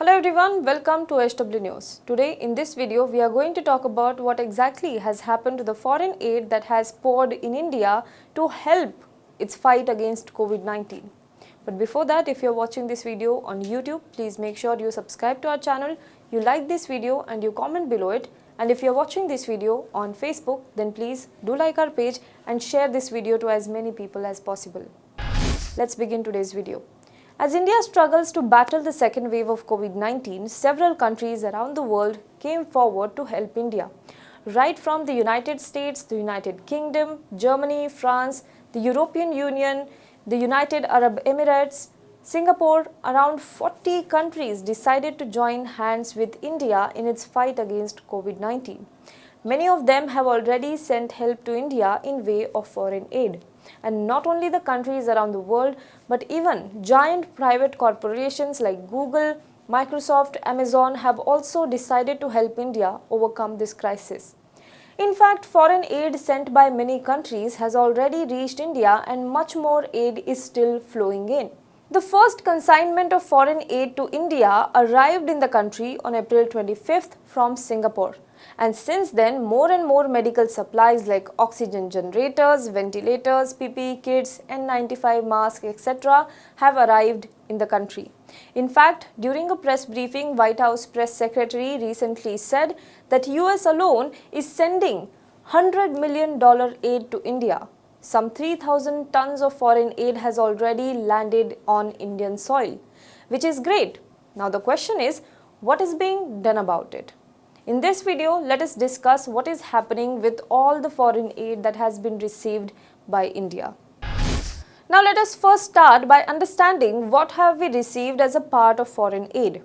Hello everyone, welcome to SW News. Today in this video we are going to talk about what exactly has happened to the foreign aid that has poured in India to help its fight against COVID-19. But before that, if you are watching this video on YouTube, please make sure you subscribe to our channel, you like this video and you comment below it. And if you are watching this video on Facebook, then please do like our page and share this video to as many people as possible. Let's begin today's video. As India struggles to battle the second wave of COVID-19, several countries around the world came forward to help India. Right from the United States, the United Kingdom, Germany, France, the European Union, the United Arab Emirates, Singapore, around 40 countries decided to join hands with India in its fight against COVID-19. Many of them have already sent help to India in way of foreign aid. And not only the countries around the world, but even giant private corporations like Google, Microsoft, Amazon have also decided to help India overcome this crisis. In fact, foreign aid sent by many countries has already reached India and much more aid is still flowing in. The first consignment of foreign aid to India arrived in the country on April 25th from Singapore. And since then, more and more medical supplies like oxygen generators, ventilators, PPE kits, N95 masks, etc. have arrived in the country. In fact, during a press briefing, White House press secretary recently said that US alone is sending $100 million aid to India. Some 3,000 tons of foreign aid has already landed on Indian soil, which is great. Now the question is, what is being done about it? In this video, let us discuss what is happening with all the foreign aid that has been received by India. Now let us first start by understanding what have we received as a part of foreign aid.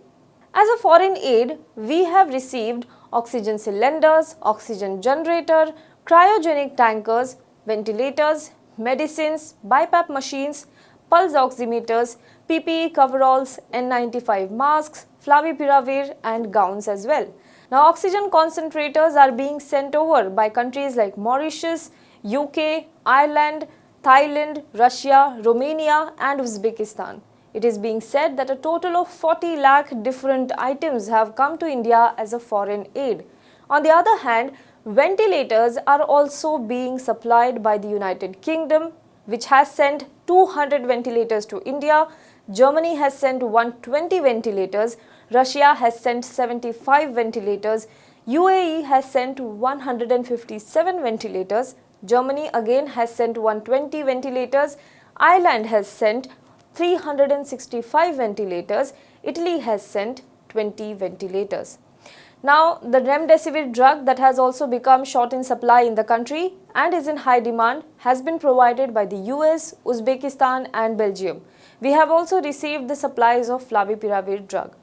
As a foreign aid, we have received oxygen cylinders, oxygen generator, cryogenic tankers, ventilators, medicines, BiPAP machines, pulse oximeters, PPE coveralls, N95 masks, Favipiravir and gowns as well. Now, oxygen concentrators are being sent over by countries like Mauritius, UK, Ireland, Thailand, Russia, Romania and Uzbekistan. It is being said that a total of 40 lakh different items have come to India as a foreign aid. On the other hand, ventilators are also being supplied by the United Kingdom, which has sent 200 ventilators to India. Germany has sent 120 ventilators. Russia has sent 75 ventilators. UAE has sent 157 ventilators. Germany again has sent 120 ventilators. Ireland has sent 365 ventilators. Italy has sent 20 ventilators. Now, the Remdesivir drug that has also become short in supply in the country and is in high demand has been provided by the US, Uzbekistan and Belgium. We have also received the supplies of Favipiravir drug.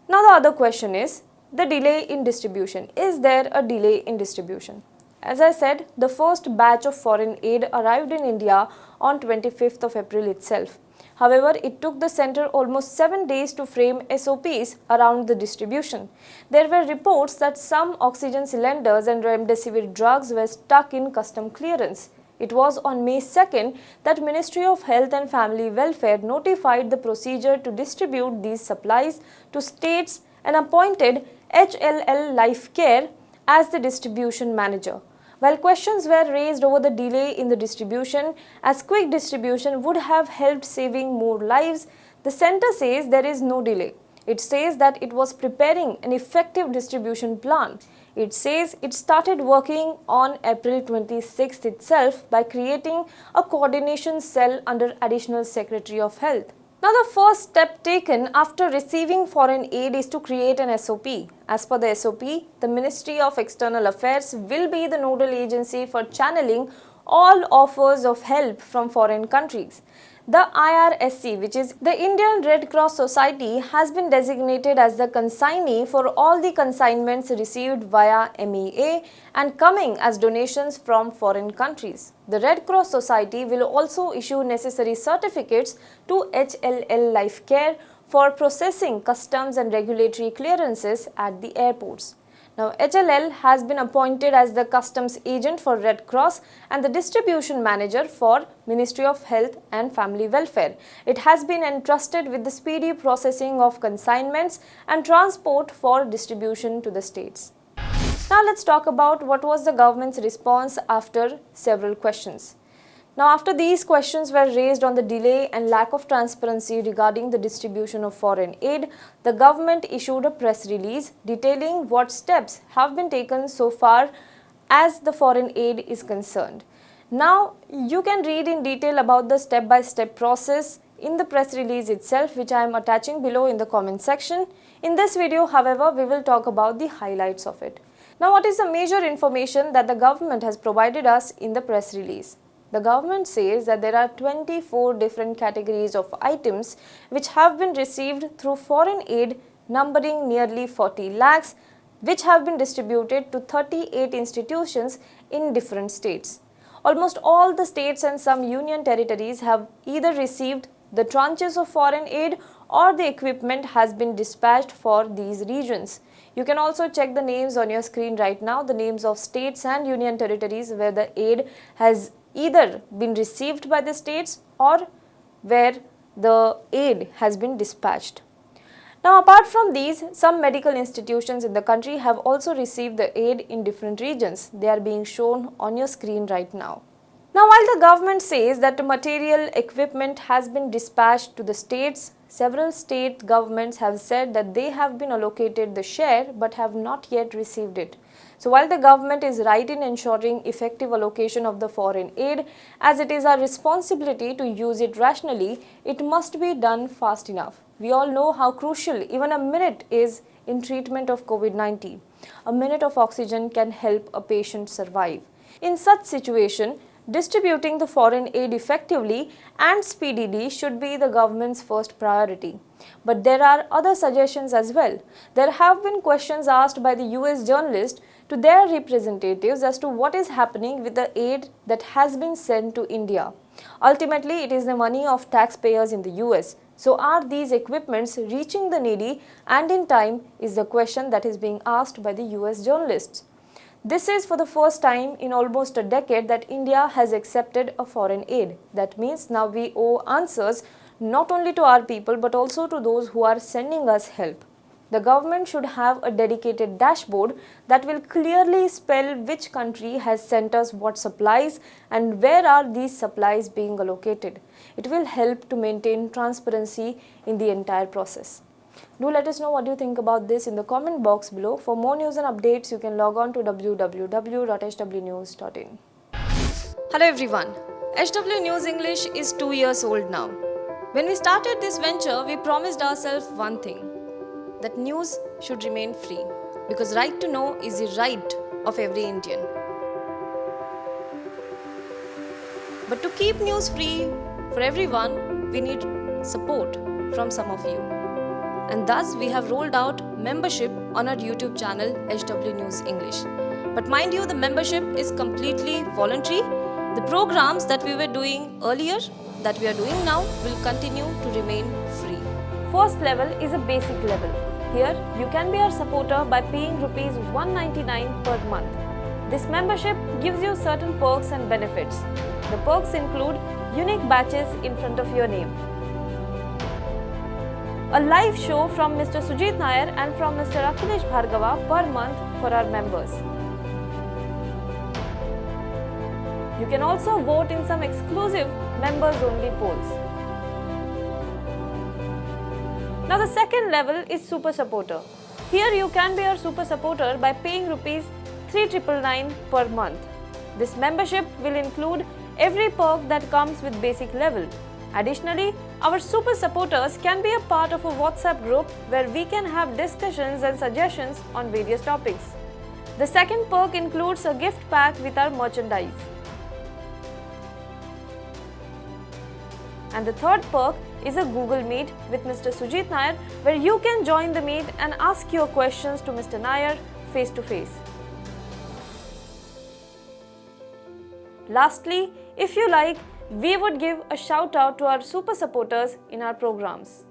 Now the other question is the delay in distribution. Is there a delay in distribution? As I said, the first batch of foreign aid arrived in India on 25th of April itself. However, it took the center almost 7 days to frame SOPs around the distribution. There were reports that some oxygen cylinders and Remdesivir drugs were stuck in custom clearance. It was on May 2nd that Ministry of Health and Family Welfare notified the procedure to distribute these supplies to states and appointed HLL Life Care as the distribution manager. While questions were raised over the delay in the distribution, as quick distribution would have helped saving more lives, the center says there is no delay. It says that it was preparing an effective distribution plan. It says it started working on April 26th itself by creating a coordination cell under Additional Secretary of Health. Now, the first step taken after receiving foreign aid is to create an SOP. As per the SOP, the Ministry of External Affairs will be the nodal agency for channeling all offers of help from foreign countries. The IRSC, which is the Indian Red Cross Society, has been designated as the consignee for all the consignments received via MEA and coming as donations from foreign countries. The Red Cross Society will also issue necessary certificates to HLL Life Care for processing customs and regulatory clearances at the airports. Now, HLL has been appointed as the customs agent for Red Cross and the distribution manager for Ministry of Health and Family Welfare. It has been entrusted with the speedy processing of consignments and transport for distribution to the states. Now, let's talk about what was the government's response after several questions. Now, after these questions were raised on the delay and lack of transparency regarding the distribution of foreign aid, the government issued a press release detailing what steps have been taken so far as the foreign aid is concerned. Now, you can read in detail about the step-by-step process in the press release itself, which I am attaching below in the comment section. In this video, however, we will talk about the highlights of it. Now, what is the major information that the government has provided us in the press release? The government says that there are 24 different categories of items which have been received through foreign aid numbering nearly 40 lakhs, which have been distributed to 38 institutions in different states. Almost all the states and some union territories have either received the tranches of foreign aid or the equipment has been dispatched for these regions. You can also check the names on your screen right now, the names of states and union territories where the aid has either been received by the states or where the aid has been dispatched. Now, apart from these, some medical institutions in the country have also received the aid in different regions. They are being shown on your screen right now. Now, while the government says that the material equipment has been dispatched to the states, several state governments have said that they have been allocated the share but have not yet received it. So, while the government is right in ensuring effective allocation of the foreign aid, as it is our responsibility to use it rationally, it must be done fast enough. We all know how crucial even a minute is in treatment of COVID-19. A minute of oxygen can help a patient survive. In such situation, distributing the foreign aid effectively and speedily should be the government's first priority. But there are other suggestions as well. There have been questions asked by the US journalist to their representatives as to what is happening with the aid that has been sent to India. Ultimately, it is the money of taxpayers in the US. So, are these equipments reaching the needy and in time is the question that is being asked by the US journalists. This is for the first time in almost a decade that India has accepted a foreign aid. That means now we owe answers not only to our people but also to those who are sending us help. The government should have a dedicated dashboard that will clearly spell which country has sent us what supplies and where are these supplies being allocated. It will help to maintain transparency in the entire process. Do let us know what you think about this in the comment box below. For more news and updates, you can log on to www.hwnews.in. Hello everyone. HW News English is 2 years old now. When we started this venture, we promised ourselves one thing, that news should remain free, because right to know is the right of every Indian. But to keep news free for everyone, we need support from some of you. And thus we have rolled out membership on our YouTube channel HW News English. But mind you, the membership is completely voluntary. The programs that we were doing earlier, that we are doing now, will continue to remain free. First level is a basic level. Here, you can be our supporter by paying Rs 199 per month. This membership gives you certain perks and benefits. The perks include unique badges in front of your name, a live show from Mr. Sujit Nair and from Mr. Akhilesh Bhargava per month for our members. You can also vote in some exclusive members-only polls. Now the second level is Super Supporter. Here you can be our Super Supporter by paying Rs 3,999 per month. This membership will include every perk that comes with basic level. Additionally, our super supporters can be a part of a WhatsApp group where we can have discussions and suggestions on various topics. The second perk includes a gift pack with our merchandise. And the third perk is a Google Meet with Mr. Sujit Nair, where you can join the meet and ask your questions to Mr. Nair face to face. Lastly, if you like, we would give a shout out to our super supporters in our programs.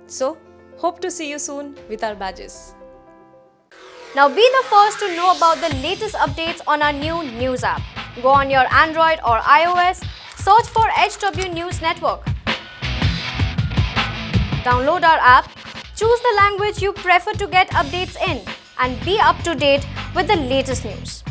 So, hope to see you soon with our badges. Now be the first to know about the latest updates on our new news app. Go on your Android or iOS, search for HW News Network. Download our app, choose the language you prefer to get updates in, and be up to date with the latest news.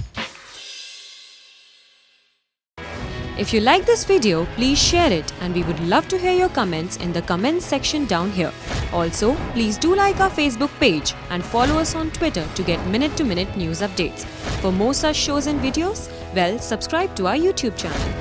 If you like this video, please share it, and we would love to hear your comments in the comments section down here. Also, please do like our Facebook page and follow us on Twitter to get minute-to-minute news updates. For more such shows and videos, subscribe to our YouTube channel.